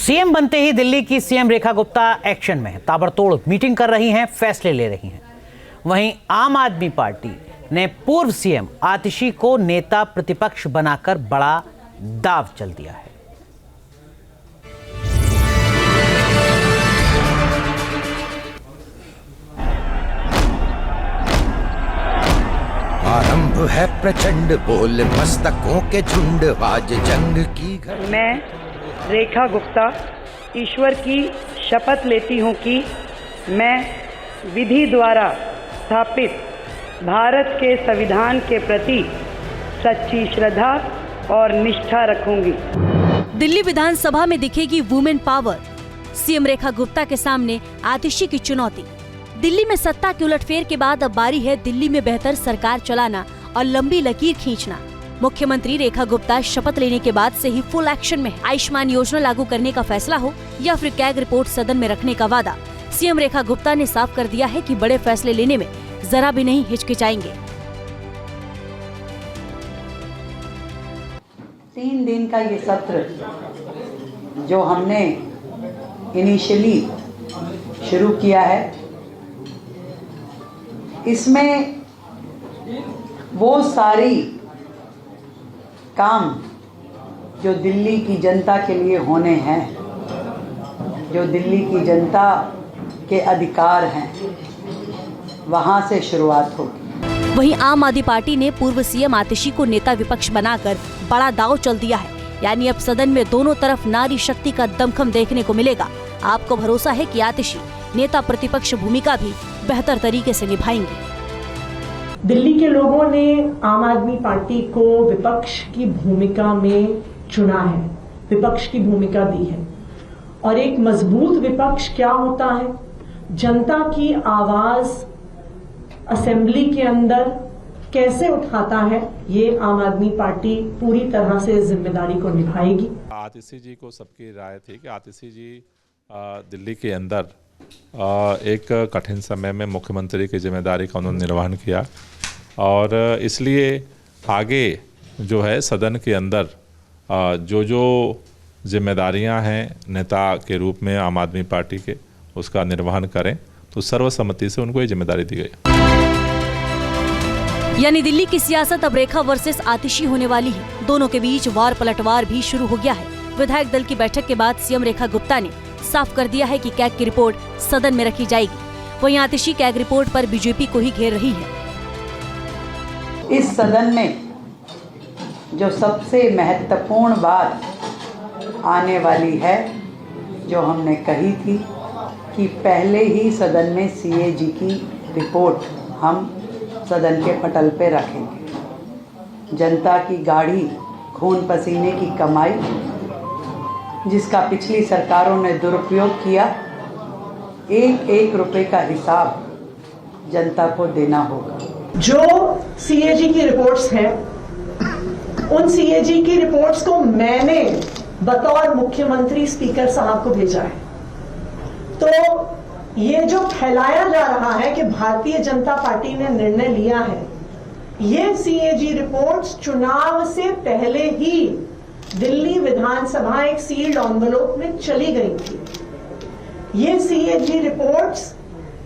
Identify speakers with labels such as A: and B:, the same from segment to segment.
A: CM बनते ही दिल्ली की CM Rekha Gupta action में है। ताबड़तोड़ मीटिंग कर रही हैं, फैसले ले रही हैं। वहीं आम आदमी पार्टी ने पूर्व सीएम आतिशी को नेता प्रतिपक्ष बनाकर बड़ा दांव चल दिया है।
B: आरंभ है प्रचंड बोल मस्तकों के झुंड, आज जंग की घड़ी।
C: मैं रेखा गुप्ता ईश्वर की शपथ लेती हूँ कि मैं विधि द्वारा स्थापित भारत के संविधान के प्रति सच्ची श्रद्धा और निष्ठा रखूंगी।
D: दिल्ली विधानसभा में दिखेगी women power. CM Rekha Gupta के सामने आतिशी की चुनौती। दिल्ली में सत्ता के उलटफेर के बाद अब बारी है दिल्ली में बेहतर सरकार चलाना और लंबी लकीर खींचना। मुख्यमंत्री रेखा गुप्ता शपथ लेने के बाद से ही फुल एक्शन में है। आयुष्मान योजना लागू करने का फैसला हो या फिर कैग रिपोर्ट सदन में रखने का वादा, सीएम रेखा गुप्ता ने साफ कर दिया है कि बड़े फैसले लेने में जरा भी नहीं हिचकिचाएंगे।
C: 3 दिन का ये सत्र जो हमने इनिशियली शुरू किया है, इसमें वो सारी काम जो दिल्ली की जनता के लिए होने हैं, जो दिल्ली की जनता के अधिकार हैं, वहां से शुरुआत होगी।
D: वहीं आम आदमी पार्टी ने पूर्व सीएम आतिशी को नेता विपक्ष बनाकर बड़ा दांव चल दिया है। यानी अब सदन में दोनों तरफ नारी शक्ति का दमखम देखने को मिलेगा। आपको भरोसा है कि आतिशी नेता प्रतिपक्ष भूमिका भी बेहतर तरीके से निभाएंगे।
E: दिल्ली के लोगों ने आम आदमी पार्टी को विपक्ष की भूमिका में चुना है, विपक्ष की भूमिका दी है। और एक मजबूत विपक्ष क्या होता है, जनता की आवाज असेंबली के अंदर कैसे उठाता है, ये आम आदमी पार्टी पूरी तरह से जिम्मेदारी को निभाएगी।
F: आतिशी जी को सबकी राय थी कि आतिशी जी दिल्ली के अंदर एक कठिन समय में मुख्यमंत्री की जिम्मेदारी का उन्होंने निर्वहन किया और इसलिए आगे जो है सदन के अंदर जो जिम्मेदारियां हैं नेता के रूप में आम आदमी पार्टी के, उसका निर्वहन करें, तो सर्वसम्मति से उनको ये जिम्मेदारी दी गई।
D: यानी दिल्ली की सियासत अब रेखा वर्सेस आतिशी होने वाली है। दोनों के बीच वार पलटवार भी शुरू हो गया है। विधायक दल की बैठक के बाद सीएम रेखा गुप्ता ने साफ कर दिया है कि कैग की रिपोर्ट सदन में रखी जाएगी। वहीं आतिशी कैग रिपोर्ट पर बीजेपी को ही घेर रही है।
C: इस सदन में जो सबसे महत्वपूर्ण बात आने वाली है, जो हमने कही थी कि पहले ही सदन में सीएजी की रिपोर्ट हम सदन के पटल पे रखेंगे। जनता की गाढ़ी खून पसीने की कमाई, जिसका पिछली सरकारों ने दुरुपयोग किया, एक रुपए का हिसाब जनता को देना होगा।
E: जो सीएजी की रिपोर्ट्स हैं, उन सीएजी की रिपोर्ट्स को मैंने बतौर मुख्यमंत्री स्पीकर साहब को भेजा है। तो ये जो फैलाया जा रहा है कि भारतीय जनता पार्टी ने निर्णय लिया है, ये सीएजी रिपोर्ट्स चुनाव से पहले ही दिल्ली विधानसभा एक सील्ड एनवेलप में चली गई थी। ये सीएजी रिपोर्ट्स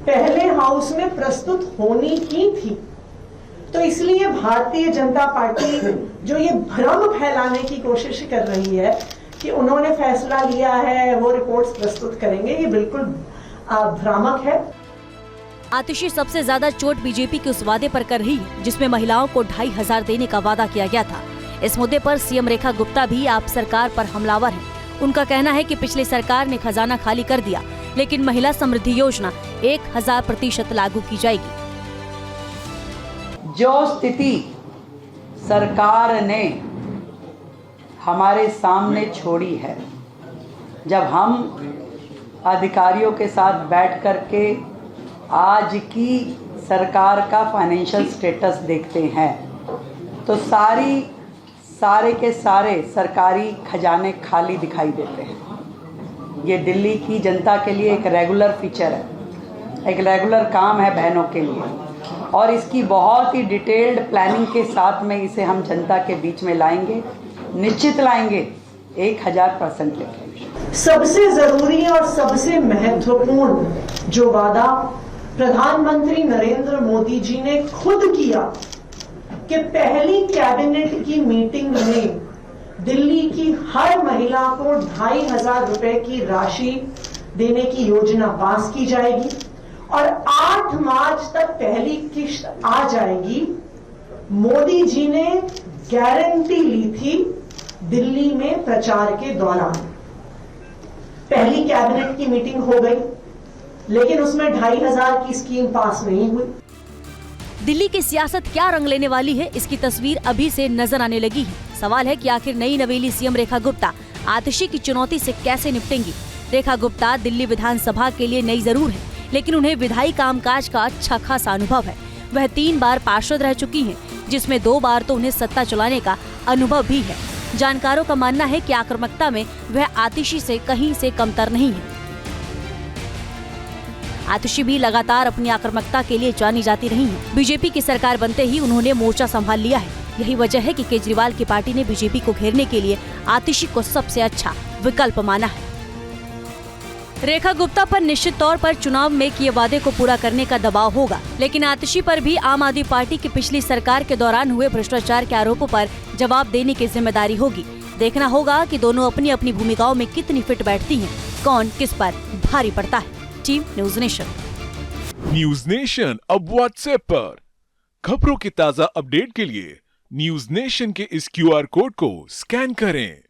E: पहले हाउस में प्रस्तुत होनी की थी। तो इसलिए भारतीय जनता पार्टी जो ये भ्रम फैलाने की कोशिश कर रही है कि उन्होंने फैसला लिया है, वो रिपोर्ट्स प्रस्तुत करेंगे, ये बिल्कुल भ्रामक है।
D: आतिशी सबसे ज्यादा चोट बीजेपी के उस वादे पर कर रही है जिसमें महिलाओं को 2500 देने का वादा किया गया था। इस मुद्दे पर सीएम रेखा गुप्ता भी आप सरकार पर हमलावर हैं। उनका कहना है कि पिछली सरकार ने खजाना खाली कर दिया, लेकिन महिला समृद्धि योजना 1000% लागू की जाएगी।
C: जो स्थिति सरकार ने हमारे सामने छोड़ी है, जब हम अधिकारियों के साथ बैठ कर के आज की सरकार का फाइनेंशियल स्टेटस देखते हैं, तो सारे के सारे सरकारी खजाने खाली दिखाई देते हैं। ये दिल्ली की जनता के लिए एक रेगुलर फीचर है, एक रेगुलर काम है बहनों के लिए, और इसकी बहुत ही डिटेल्ड प्लानिंग के साथ में इसे हम जनता के बीच में लाएंगे, निश्चित लाएंगे, 1000% लेंगे।
E: सबसे जरूरी और सबसे महत्वपूर्ण जो वादा प्रधानमंत्री नरेंद्र मोदी जी ने खुद किया कि पहली कैबिनेट की मीटिंग में दिल्ली की हर महिला को 2,500 रुपए की राशि देने की योजना पास की जाएगी और 8 मार्च तक पहली किश्त आ जाएगी। मोदी जी ने गारंटी ली थी दिल्ली में प्रचार के दौरान। पहली कैबिनेट की मीटिंग हो गई, लेकिन उसमें 2,500 की स्कीम पास नहीं हुई।
D: दिल्ली की सियासत क्या रंग लेने वाली है, इसकी तस्वीर अभी से नजर आने लगी है। सवाल है कि आखिर नई नवेली सीएम रेखा गुप्ता आतिशी की चुनौती से कैसे निपटेंगी। रेखा गुप्ता दिल्ली विधानसभा के लिए नई जरूर है, लेकिन उन्हें विधायी कामकाज का अच्छा खासा अनुभव है। वह 3 बार पार्षद रह चुकी हैं, जिसमें 2 बार तो उन्हें सत्ता चलाने का अनुभव भी है। जानकारों का मानना है कि आक्रामकता में वह आतिशी से कहीं से कमतर नहीं है। आतिशी भी लगातार अपनी आक्रामकता के लिए जानी जाती रही है। बीजेपी की सरकार बनते ही उन्होंने मोर्चा संभाल लिया है। यही वजह है कि केजरीवाल की पार्टी ने बीजेपी को घेरने के लिए आतिशी को सबसे अच्छा विकल्प माना है। रेखा गुप्ता पर निश्चित तौर पर चुनाव में किए वादे को पूरा करने का दबाव होगा, लेकिन आतिशी पर भी आम आदमी पार्टी की पिछली सरकार के दौरान हुए भ्रष्टाचार के आरोपों पर जवाब देने की जिम्मेदारी होगी। देखना होगा कि दोनों अपनी अपनी भूमिकाओं में कितनी फिट बैठती हैं, कौन किस पर भारी पड़ता है। Team news nation.
G: News nation अब व्हाट्सएप पर खबरों की ताजा अपडेट के लिए न्यूज नेशन के इस QR कोड को स्कैन करें।